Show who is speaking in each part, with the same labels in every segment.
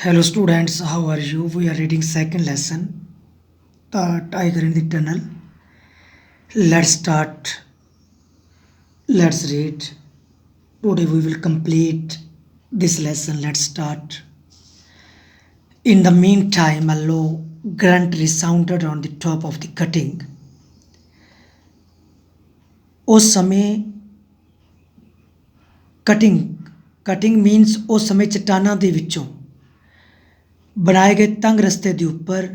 Speaker 1: Hello students, how are you? We are reading second lesson, The Tiger in the Tunnel. Let's start. Let's read. Today we will complete this lesson. Let's start. In the meantime, a low grunt resounded on the top of the cutting. ਉਸ ਸਮੇਂ cutting means ਉਸ ਸਮੇਂ ਚਟਾਨਾਂ ਦੇ ਵਿੱਚੋਂ ਬਣਾਏ ਗਏ ਤੰਗ ਰਸਤੇ ਦੇ ਉੱਪਰ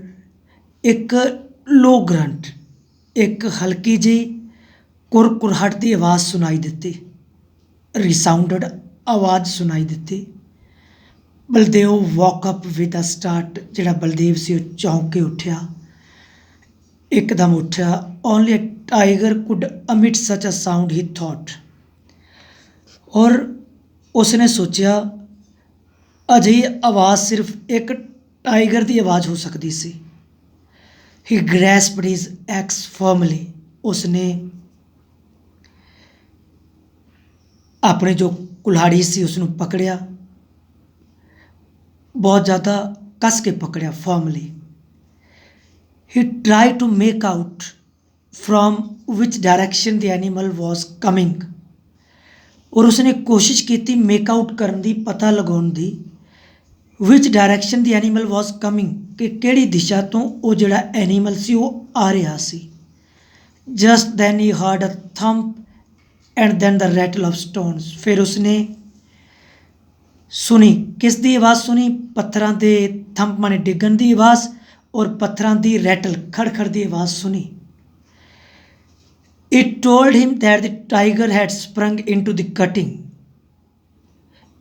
Speaker 1: ਇੱਕ ਲੋ ਗਰੰਟ, ਇੱਕ ਹਲਕੀ ਜਿਹੀ ਕੁਰਕੁਰਾਹਟ ਦੀ ਆਵਾਜ਼ ਸੁਣਾਈ ਦਿੱਤੀ। ਰਿਸਾਊਂਡਡ ਆਵਾਜ਼ ਸੁਣਾਈ ਦਿੱਤੀ। Baldev woke up with a start. ਜਿਹੜਾ ਬਲਦੇਵ ਸੀ ਉਹ ਚੌਂਕ ਕੇ ਉੱਠਿਆ, ਇੱਕਦਮ ਉੱਠਿਆ। Only a tiger could emit such a sound he thought. ਔਰ ਉਸਨੇ ਸੋਚਿਆ ਅਜਿਹੀ ਆਵਾਜ਼ ਸਿਰਫ ਇੱਕ ਟਾਈਗਰ ਦੀ ਆਵਾਜ਼ ਹੋ ਸਕਦੀ ਸੀ। ਹੀ ਗ੍ਰੈਸਪਡ ਹਿਜ਼ ਐਕਸ ਫਰਮਲੀ। ਉਸਨੇ ਆਪਣੇ ਜੋ ਕੁਲਹਾੜੀ ਸੀ ਉਸਨੂੰ ਪਕੜਿਆ, ਬਹੁਤ ਜ਼ਿਆਦਾ ਕੱਸ ਕੇ ਪਕੜਿਆ, firmly. He try to make out from which direction the animal was coming. ਔਰ ਉਸਨੇ ਕੋਸ਼ਿਸ਼ ਕੀਤੀ ਮੇਕ ਆਊਟ ਕਰਨ ਦੀ, ਪਤਾ ਲਗਾਉਣ ਦੀ, ਵਿਚ direction the animal was coming, ਕਿ ਕਿਹੜੀ ਦਿਸ਼ਾ ਤੋਂ ਉਹ ਜਿਹੜਾ ਐਨੀਮਲ ਸੀ ਉਹ ਆ ਰਿਹਾ ਸੀ। Just then he heard a thump and then the rattle of stones. ਫਿਰ ਉਸਨੇ ਸੁਣੀ, ਕਿਸ ਦੀ ਆਵਾਜ਼ ਸੁਣੀ? ਪੱਥਰਾਂ ਦੇ ਥੰਪ ਮਾਨੇ ਡਿੱਗਣ ਦੀ ਆਵਾਜ਼, ਔਰ ਪੱਥਰਾਂ ਦੀ ਰੈਟਲ, ਖੜਖੜ ਦੀ ਆਵਾਜ਼ ਸੁਣੀ। It told him that the tiger had sprung into the cutting.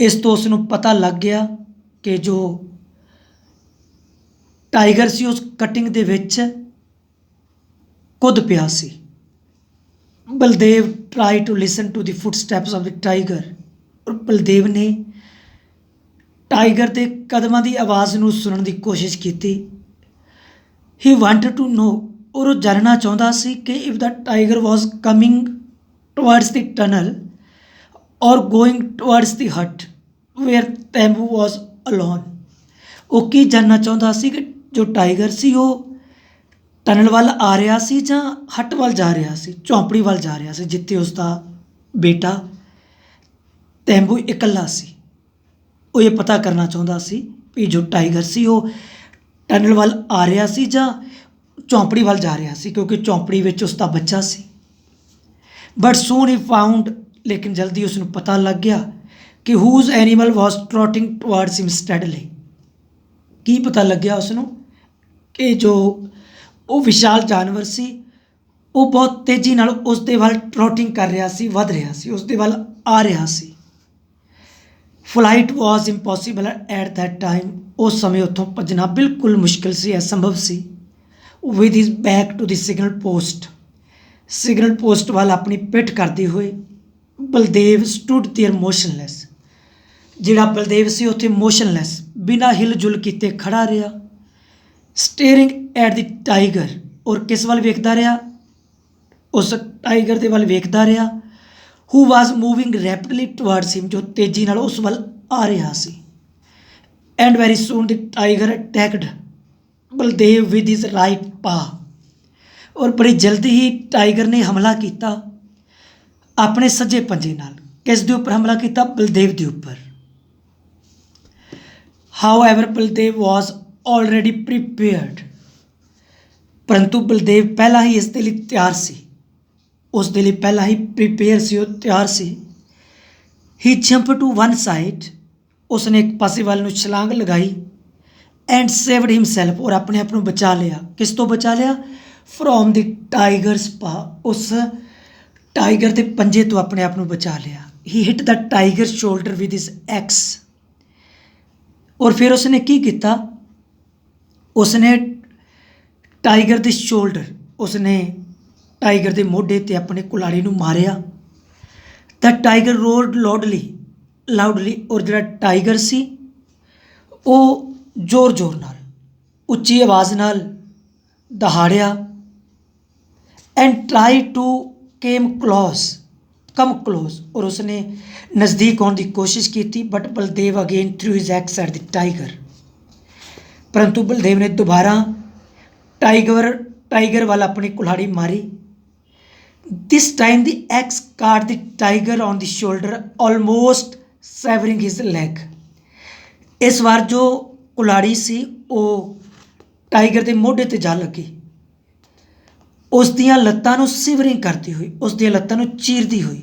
Speaker 1: ਇਸ ਤੋਂ ਉਸ ਨੂੰ ਪਤਾ ਲੱਗ ਗਿਆ ਕਿ ਜੋ ਟਾਈਗਰ ਸੀ ਉਸ ਕਟਿੰਗ ਦੇ ਵਿੱਚ ਕੁੱਦ ਪਿਆ ਸੀ। Baldev try to listen to the footsteps of the tiger. ਔਰ ਬਲਦੇਵ ਨੇ ਟਾਈਗਰ ਦੇ ਕਦਮਾਂ ਦੀ ਆਵਾਜ਼ ਨੂੰ ਸੁਣਨ ਦੀ ਕੋਸ਼ਿਸ਼ ਕੀਤੀ। ਹੀ ਵਾਂਟਡ ਟੂ ਨੋ, ਔਰ ਉਹ ਜਾਣਨਾ ਚਾਹੁੰਦਾ ਸੀ ਕਿ if the tiger was coming towards the tunnel ਔਰ ਗੋਇੰਗ ਟੁਵਰਡਸ ਦੀ ਹਟ ਵੇਅਰ ਤੈਂਬੂ ਵਾਜ਼ ਅਲੋਨ। ਉਹ ਕੀ ਜਾਣਨਾ ਚਾਹੁੰਦਾ ਸੀ ਕਿ ਜੋ ਟਾਈਗਰ ਸੀ ਉਹ ਟਨਲ ਵੱਲ ਆ ਰਿਹਾ ਸੀ ਜਾਂ ਹਟ ਵੱਲ ਜਾ ਰਿਹਾ ਸੀ, ਝੌਂਪੜੀ ਵੱਲ ਜਾ ਰਿਹਾ ਸੀ, ਜਿੱਥੇ ਉਸਦਾ ਬੇਟਾ ਤੈਂਬੂ ਇਕੱਲਾ ਸੀ। ਉਹ ਇਹ ਪਤਾ ਕਰਨਾ ਚਾਹੁੰਦਾ ਸੀ ਵੀ ਜੋ ਟਾਈਗਰ ਸੀ ਉਹ ਟਨਲ ਵੱਲ ਆ ਰਿਹਾ ਸੀ ਜਾਂ ਝੌਂਪੜੀ ਵੱਲ ਜਾ ਰਿਹਾ ਸੀ, ਕਿਉਂਕਿ ਝੌਂਪੜੀ ਵਿੱਚ ਉਸਦਾ ਬੱਚਾ ਸੀ। ਬਟ ਸੂਨ ਹੀ ਫਾਊਂਡ, ਲੇਕਿਨ ਜਲਦੀ ਉਸ ਨੂੰ ਪਤਾ ਲੱਗ ਗਿਆ ਕਿ ਹੂਜ਼ ਐਨੀਮਲ ਵਾਜ਼ ਟ੍ਰੋਟਿੰਗ ਟੁਵਰਡਸ ਹਿਮ ਸਟੈਡਲੀ। ਕੀ ਪਤਾ ਲੱਗਿਆ ਉਸ ਨੂੰ? ਕਿ ਜੋ ਉਹ ਵਿਸ਼ਾਲ ਜਾਨਵਰ ਸੀ ਉਹ ਬਹੁਤ ਤੇਜ਼ੀ ਨਾਲ ਉਸ ਦੇ ਵੱਲ ਟ੍ਰੋਟਿੰਗ ਕਰ ਰਿਹਾ ਸੀ, ਵੱਧ ਰਿਹਾ ਸੀ, ਉਸ ਦੇ ਵੱਲ ਆ ਰਿਹਾ ਸੀ। Flight was impossible at that time. ਉਸ ਸਮੇਂ ਉੱਥੋਂ ਭੱਜਣਾ ਬਿਲਕੁਲ ਮੁਸ਼ਕਿਲ ਸੀ, ਅਸੰਭਵ ਸੀ। With his back to the signal post. Signal post ਵੱਲ ਆਪਣੀ ਪਿੱਠ ਕਰਦੇ ਹੋਏ ਬਲਦੇਵ ਸਟੂਡ ਦੇਅਰ ਮੋਸ਼ਨਲੈਸ। ਜਿਹੜਾ ਬਲਦੇਵ ਸੀ ਉੱਥੇ ਮੋਸ਼ਨਲੈਸ, ਬਿਨਾਂ ਹਿਲ ਜੁਲ ਕੀਤੇ ਖੜਾ ਰਿਹਾ। ਸਟੇਰਿੰਗ ਐਟ ਦੀ ਟਾਈਗਰ, ਔਰ ਕਿਸ ਵੱਲ ਵੇਖਦਾ ਰਿਹਾ? ਉਸ ਟਾਈਗਰ ਦੇ ਵੱਲ ਵੇਖਦਾ ਰਿਹਾ। ਹੂ ਵਾਜ਼ ਮੂਵਿੰਗ ਰੈਪਿਡਲੀ ਟੁਵਰਡਸ ਹਿਮ, ਜੋ ਤੇਜ਼ੀ ਨਾਲ ਉਸ ਵੱਲ ਆ ਰਿਹਾ ਸੀ। And very soon the tiger ਅਟੈਕਡ Baldev with his right ਪਾ। ਔਰ ਬੜੀ ਜਲਦੀ ਹੀ ਟਾਈਗਰ ਨੇ ਹਮਲਾ ਕੀਤਾ ਆਪਣੇ ਸੱਜੇ ਪੰਜੇ ਨਾਲ। ਕਿਸ ਦੇ ਉੱਪਰ ਹਮਲਾ ਕੀਤਾ? ਬਲਦੇਵ ਦੇ ਉੱਪਰ। How ever Baldev was already prepared. ਪਰੰਤੂ ਬਲਦੇਵ ਪਹਿਲਾਂ ਹੀ ਇਸ ਦੇ ਲਈ ਤਿਆਰ ਸੀ, ਉਸ ਦੇ ਲਈ ਪਹਿਲਾਂ ਹੀ ਪ੍ਰੀਪੇਅਰ ਸੀ, ਉਹ ਤਿਆਰ ਸੀ। ਹੀ ਜੰਪ ਟੂ ਵਨ ਸਾਈਡ, ਉਸਨੇ ਇੱਕ ਪਾਸੇ ਵੱਲ ਨੂੰ ਛਲਾਂਗ ਲਗਾਈ। ਐਂਡ ਸੇਵਡ ਹਿਮਸੈਲਫ, ਔਰ ਆਪਣੇ ਆਪ ਨੂੰ ਬਚਾ ਲਿਆ। ਕਿਸ ਤੋਂ ਬਚਾ ਲਿਆ? ਫਰੋਮ ਦੀ ਟਾਈਗਰਸ ਪਾ। ਉਸ ਟਾਈਗਰ ਦੇ ਪੰਜੇ ਤੋਂ ਆਪਣੇ ਆਪ ਨੂੰ ਬਚਾ ਲਿਆ। He hit the tiger shoulder with his axe. ਔਰ ਫਿਰ ਉਸਨੇ ਕੀ ਕੀਤਾ? ਉਸਨੇ ਟਾਈਗਰ ਦੇ ਸ਼ੋਲਡਰ, ਉਸਨੇ ਟਾਈਗਰ ਦੇ ਮੋਢੇ 'ਤੇ ਆਪਣੇ ਕੁਲਾੜੀ ਨੂੰ ਮਾਰਿਆ। ਦਾ ਟਾਈਗਰ ਰੋਡ ਲਾਊਡਲੀ, ਔਰ ਜਿਹੜਾ ਟਾਈਗਰ ਸੀ ਉਹ ਜ਼ੋਰ ਨਾਲ, ਉੱਚੀ ਆਵਾਜ਼ ਨਾਲ ਦਹਾੜਿਆ। And try to come close, ਔਰ ਉਸਨੇ ਨਜ਼ਦੀਕ ਆਉਣ ਦੀ ਕੋਸ਼ਿਸ਼ ਕੀਤੀ। But Baldev again threw his axe at the tiger. परंतु बलदेव ने दोबारा टाइगर टाइगर वाल अपनी कुल्हाड़ी मारी। दिस टाइम द एक्स काट the tiger on the shoulder almost severing his leg। इस बार जो कुल्हाड़ी सी वो टाइगर के मोढे ते जा लगी, उस दियां लत्तां नूं सिवरिंग करती हुई, उस दियां लत्तां नूं चीरदी हुई।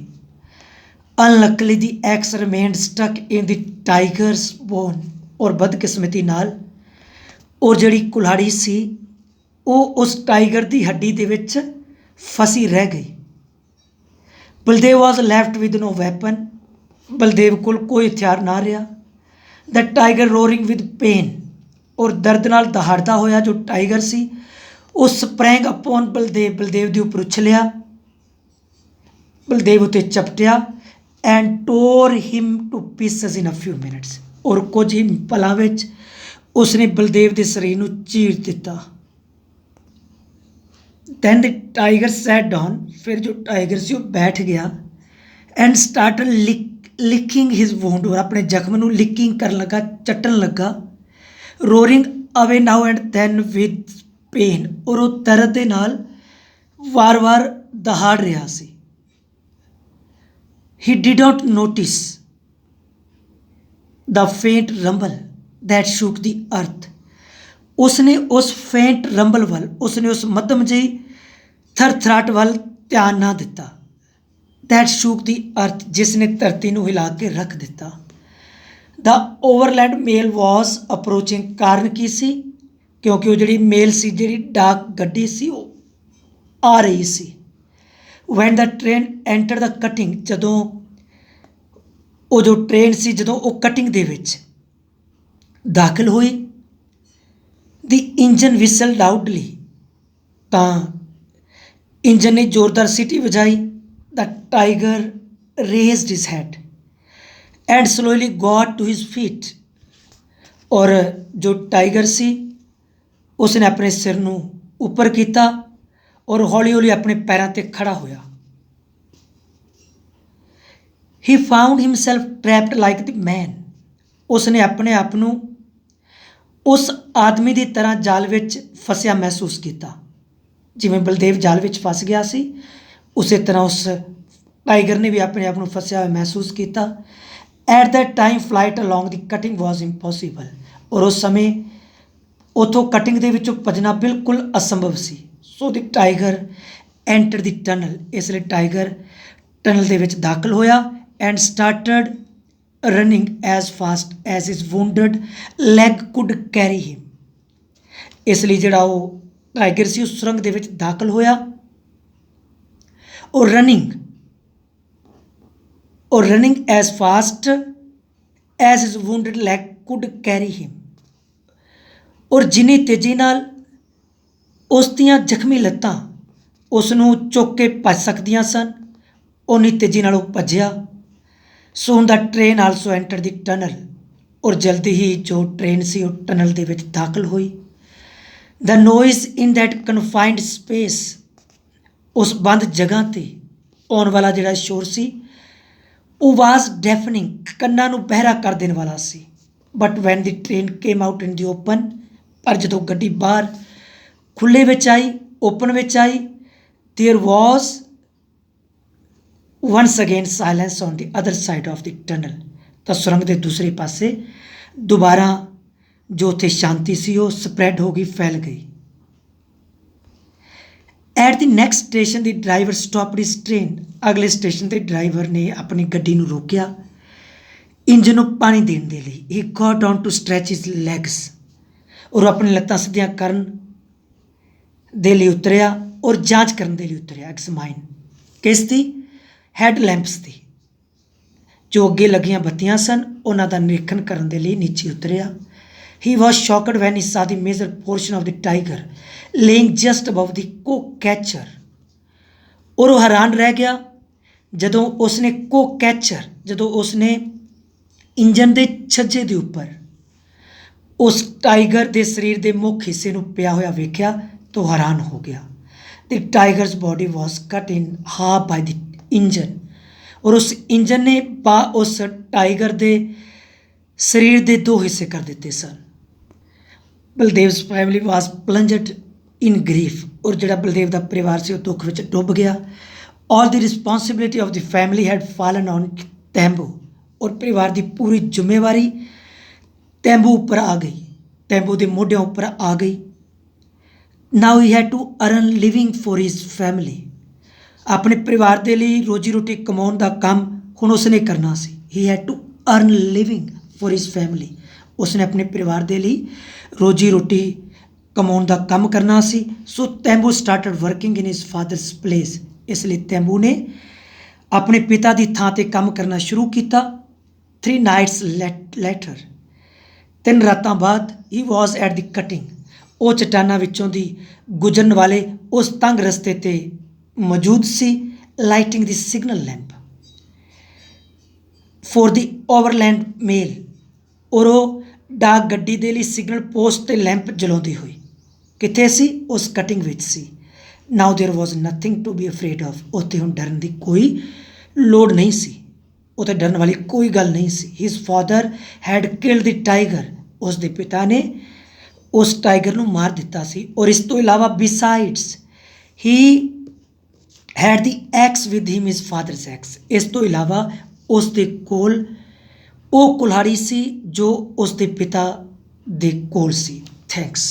Speaker 1: Unluckily the axe remained stuck in the tiger's bone. और बदकिस्मती नाल और जिहड़ी कुल्हाड़ी सी वो उस टाइगर की हड्डी दे विच फसी रह गई। Baldev was left with no weapon. Baldev कोल कोई हथियार ना रहा। The tiger roaring with pain. और दर्द नाल दहाड़दा होया जो टाइगर सी वो स्प्रैंग अपॉन बलदेव, बलदेव के उपर उछलिया, बलदेव उत्ते चपटिया and tore him to pieces in a few minutes. और कुछ ही पलों में उसने बलदेव के शरीर को चीर दिता। Then the tiger sat down. फिर जो टाइगर से बैठ गया and started licking his wound. और अपने जख्म को लिकिंग कर लगा, चटन लगा। Roaring away now and then with pain. और वो दर्द के नाल वार वार दहाड़ रहा सी। He did not notice the faint rumble that shook the earth. उसने उस फेंट रंबल वाल, उसने उस मध्यम जी थरथराट वाल ध्यान ना दिता। दैट शूक द अर्थ, जिसने धरती को हिला के रख दिता। The overland mail was approaching. कारण की सी? क्योंकि वो जी मेल सी, जी डाक गड्डी सी, वो आ रही सी। When the train enter the cutting. जदों वो जो ट्रेन सी जदों वो कटिंग दे विच दाखिल हुई, द इंजन विसल लाउडली। तो इंजन ने जोरदार सीटी बजाई। The tiger raised his head and slowly got to his feet. और जो टाइगर सी उसने अपने सिर नूं उपर किया और हौली हौली अपने पैरों ते खड़ा होया। He found himself trapped like the man. उसने अपने आप नूं उस आदमी की तरह जाल विच फसिया महसूस किया। जिवें बलदेव जाल विच फस गया सी, उस तरह उस टाइगर ने भी अपने आप को फसिया हुआ महसूस किया। At that time flight along the cutting was impossible. और उस समय उतों कटिंग के विचों भजना बिल्कुल असंभव सी। So the tiger enter the tunnel. इसलिए टाइगर टनल के विच दाखिल होया and started running as fast as his wounded leg could carry him. इसलिए जिहड़ा वो टाइगर सी उस सुरंग दे विच दाखिल होया और running as fast as his wounded leg could carry him. और जिन्नी तेजी नाल उस दियां जख्मी लत्तां उसनूं चुक के भज सकदियां सन, उन्नी तेजी नाल वो भज्जिया। Soon the train also enter the tunnel. और जल्दी ही जो ट्रेन सी वो टनल दे विच दाखिल हुई। The noise in that confined space. उस बंद जगह ते आने वाला जिहड़ा शोर सी वो वाज डेफनिंग, कन्नां नूं बहरा कर देने वाला सी। But when the train came out in the open. पर जो गड्डी बाहर खुले विच आई, ओपन विच आई, there was once again silence on the other side of the tunnel. तो सुरंग के दूसरे पासे दोबारा जो उत्थे शांति सी वो स्प्रैड हो गई, फैल गई। At the next station the driver stopped his train. अगले स्टेशन ते ड्राइवर ने अपनी गड्डी नूं रोकिया इंजन नूं पानी देने के लिए। He got down to stretch his legs. और अपनी लत्तां सीधियां करन दे लिए उतरिया और जांच करने के लिए उतरिया। एक्समाइन किस दी? हैड लैंप्स दी। जो अगे लगियां बत्तियां सन उन्हां दा निरीखण करने के लिए नीचे उतरिया। He was shocked when he saw the major portion of the tiger lying just above the cowcatcher. और वो हैरान रह गया जदों उसने को कैचर, जदों उसने इंजन के छज्जे के उपर उस टाइगर के शरीर के मुख हिस्से को पिया होया वेख्या तो हैरान हो गया। The tigers body was cut in half by the engine. और उस इंजन ने उस टाइगर के शरीर के दो हिस्से कर दिते सन। ਬਲਦੇਵਸ ਫੈਮਿਲੀ ਵਾਸ ਪਲੰਜਡ ਇਨ ਗ੍ਰੀਫ, ਔਰ ਜਿਹੜਾ ਬਲਦੇਵ ਦਾ ਪਰਿਵਾਰ ਸੀ ਉਹ ਦੁੱਖ ਵਿੱਚ ਡੁੱਬ ਗਿਆ। All the responsibility of the family had fallen on Tembu, ਔਰ ਪਰਿਵਾਰ ਦੀ ਪੂਰੀ ਜ਼ਿੰਮੇਵਾਰੀ ਤੈਂਬੂ ਉੱਪਰ ਆ ਗਈ, ਤੈਂਬੂ ਦੇ ਮੋਢਿਆਂ ਉੱਪਰ ਆ ਗਈ। Now he had to earn living for his family, ਆਪਣੇ ਪਰਿਵਾਰ ਦੇ ਲਈ ਰੋਜੀ ਰੋਟੀ ਕਮਾਉਣ ਦਾ ਕੰਮ ਹੁਣ ਉਸਨੇ ਕਰਨਾ ਸੀ। He had to earn living for his family, ਉਸਨੇ ਆਪਣੇ ਪਰਿਵਾਰ ਦੇ ਲਈ ਰੋਜੀ ਰੋਟੀ ਕਮਾਉਣ ਦਾ ਕੰਮ ਕਰਨਾ ਸੀ। So Tembu started working in his father's place, ਇਸ ਲਈ ਤੈਂਬੂ ਨੇ ਆਪਣੇ ਪਿਤਾ ਦੀ ਥਾਂ 'ਤੇ ਕੰਮ ਕਰਨਾ ਸ਼ੁਰੂ ਕੀਤਾ। 3 nights ਲੈਟਰ, 3 ਰਾਤਾਂ ਬਾਅਦ ਹੀ ਵਾਜ਼ ਐਟ ਦੀ ਕਟਿੰਗ, ਉਹ ਚਟਾਨਾਂ ਵਿੱਚੋਂ ਦੀ ਗੁਜ਼ਰਨ ਵਾਲੇ ਉਸ ਤੰਗ ਰਸਤੇ 'ਤੇ ਮੌਜੂਦ ਸੀ। Lighting the signal lamp for the overland mail, ਔਰ ਉਹ ਡਾਕ ਗੱਡੀ ਦੇ ਲਈ ਸਿਗਨਲ ਪੋਸਟ 'ਤੇ ਲੈਂਪ ਜਲਾਉਂਦੀ ਹੋਈ ਕਿੱਥੇ ਸੀ? ਉਸ ਕਟਿੰਗ ਵਿੱਚ ਸੀ। Now there was nothing to be afraid of, ਉੱਥੇ ਹੁਣ ਡਰਨ ਦੀ ਕੋਈ ਲੋੜ ਨਹੀਂ ਸੀ, ਉੱਥੇ ਡਰਨ ਵਾਲੀ ਕੋਈ ਗੱਲ ਨਹੀਂ ਸੀ। ਹਿਜ਼ ਫਾਦਰ ਹੈਡ ਕਿਲਡ ਦੀ ਟਾਈਗਰ, ਉਸ ਦੇ ਪਿਤਾ ਨੇ ਉਸ ਟਾਈਗਰ ਨੂੰ ਮਾਰ ਦਿੱਤਾ ਸੀ। ਔਰ ਇਸ ਤੋਂ ਇਲਾਵਾ besides he had the axe with him his father's axe, ਇਸ ਤੋਂ ਇਲਾਵਾ ਉਸ ਦੇ ਕੋਲ ਉਹ ਕੁਲਹਾੜੀ ਸੀ ਜੋ ਉਸ ਦੇ ਪਿਤਾ ਦੇ ਕੋਲ ਸੀ। ਥੈਂਕਸ।